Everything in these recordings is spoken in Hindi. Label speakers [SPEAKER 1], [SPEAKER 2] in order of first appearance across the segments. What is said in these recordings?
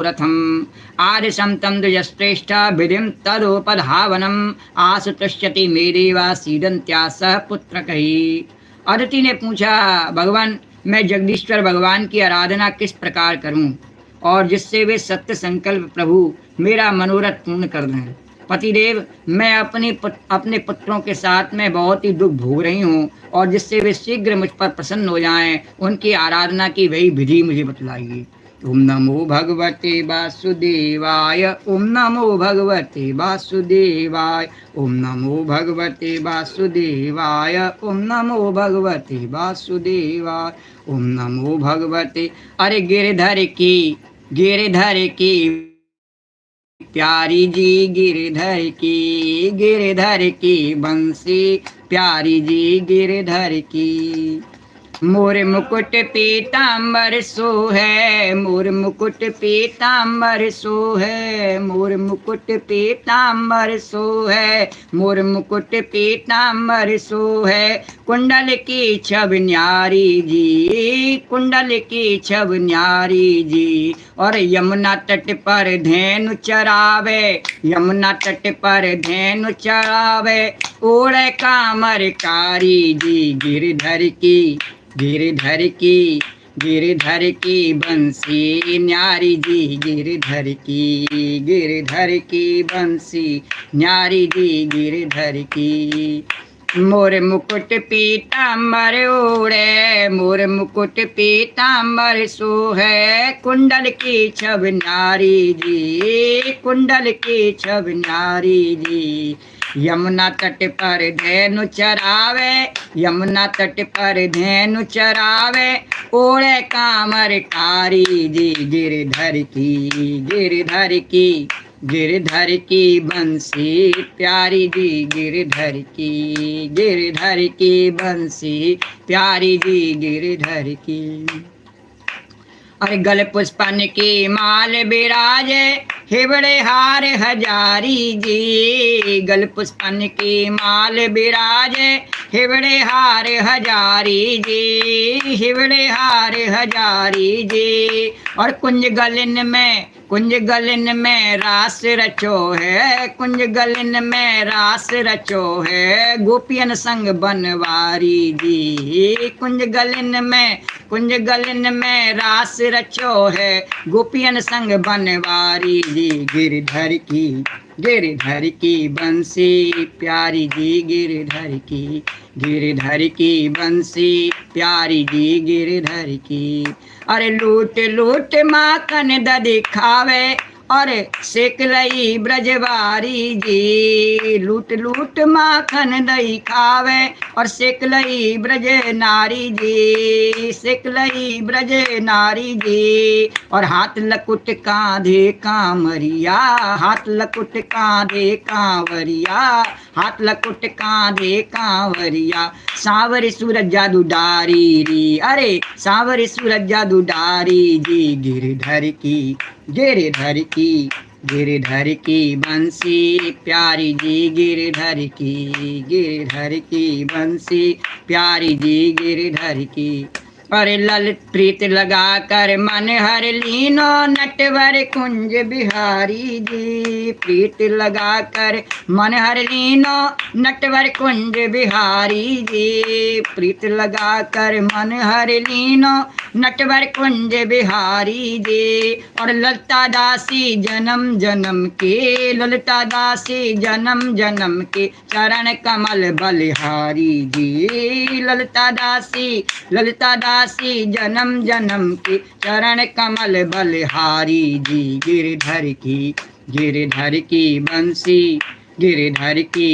[SPEAKER 1] रथम आदिशं तं द्विजश्रेष्ठ विधिं तदोपधावनम आसुतुष्यति मेदेवा सीदंत्या सह पुत्र कही। अदिति ने पूछा, भगवान मैं जगदीश्वर भगवान की आराधना किस प्रकार करूं और जिससे वे सत्य संकल्प प्रभु मेरा मनोरथ पूर्ण कर दें। पतिदेव मैं अपने पुत्रों के साथ में बहुत ही दुख भोग रही हूँ और जिससे वे शीघ्र मुझ पर प्रसन्न हो जाएं, उनकी आराधना की वही विधि मुझे बतलाइए। ओम नमो भगवते वासुदेवाय, ओम नमो भगवते वासुदेवाय, ओम नमो भगवते वासुदेवाय, ओम नमो भगवते वासुदेवाय, ओम नमो भगवते। अरे गिरधर की प्यारी जी, गिरधर की बंसी प्यारी जी, गिरधर की। मोर मुकुट पीताम्बर सोहै, मोर मुकुट पीताम्बर सोहै, मोर मुकुट पीताम्बर सोहै, मोर मुकुट पीताम्बर सोहै। कुंडल की छब न्यारी जी, कुंडल की छब न्यारी जी। और यमुना तट पर धेनु चरावे, यमुना तट पर धेनु चरावे। ओढ़े कामर कारी जी, गिरधर की बंसी न्यारी जी, गिरधर की बंसी न्यारी जी, गिरधर की। मोर मुकुट पीताम्बर ओढ़े, मोर मुकुट पीताम्बर सोहै। कुंडल की छब न्यारी जी, कुंडल की छब न्यारी जी। यमुना तट पर धेनु चरावे, यमुना तट पर धेनु चरावे। ओढ़े कामर कारी जी, गिरधर की बंसी प्यारी जी, गिरधर की बंसी प्यारी जी, गिरधर की। अरे गल पुष्पन की माल बिराजे, हिबड़े हार हजारी जी। गल पुष्पन की माल बिराजे, हिबड़े हार हजारी जी, हिबड़े हार हजारी जी। और कुंज गलन में रास रचो है, कुंज गलन में रास रचो है। गोपियन संग बनवारी जी, कुंज गलन में रास रचो है। गोपियन संग बनवारी जी, गिरधर की बंसी प्यारी जी, गिरधर की बंसी प्यारी जी, गिरधर की। अरे लूट लूट माखन दधि खावे, और सेक लई ब्रजवारी जी। लूट लूट माखन दही खावे और सेक लई ब्रज नारी जी, सेक लई ब्रज नारी जी। और हाथ लकुट कांधे कांवरिया, हाथ लकुट कांधे कांवरिया, हाथ लकुट कांधे कांवरिया। सांवरी सूरज जादू डारी री, अरे सांवरी सूरज जादू डारी जी, गिरधर की बंसी प्यारी जी, गिरधर की बंसी प्यारी जी, गिरधर की। अरे ललित प्रीत लगा कर मन हर लीनो, नटवर कुंज बिहारी जी। प्रीत लगा कर मन हर लीनो, नटवर कुंज बिहारी जी। प्रीत लगा कर मन हर लीनो, नटवर कुंज बिहारी जी। और ललता दासी जन्म जन्म के, ललता दासी जन्म जन्म के चरण कमल बलिहारी जी। ललता दासी जन्म जन्म के चरण कमल बलिहारी जी, गिरधर की बंसी प्यारी जी, गिरधर की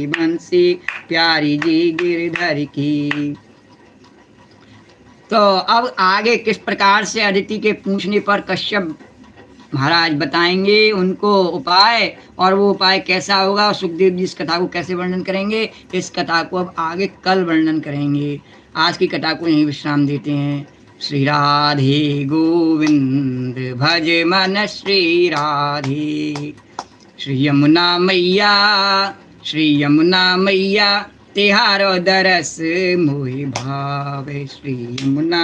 [SPEAKER 1] बंसी प्यारी जी, गिरधर की। तो अब आगे किस प्रकार से अदिति के पूछने पर कश्यप महाराज बताएंगे उनको उपाय, और वो उपाय कैसा होगा और सुखदेव जी इस कथा को कैसे वर्णन करेंगे, इस कथा को अब आगे कल वर्णन करेंगे। आज की कथा को यहीं विश्राम देते हैं। श्री राधे गोविंद भज मन श्री राधे। श्री यमुना मैया तिहारो दरस मोहि भावे श्री यमुना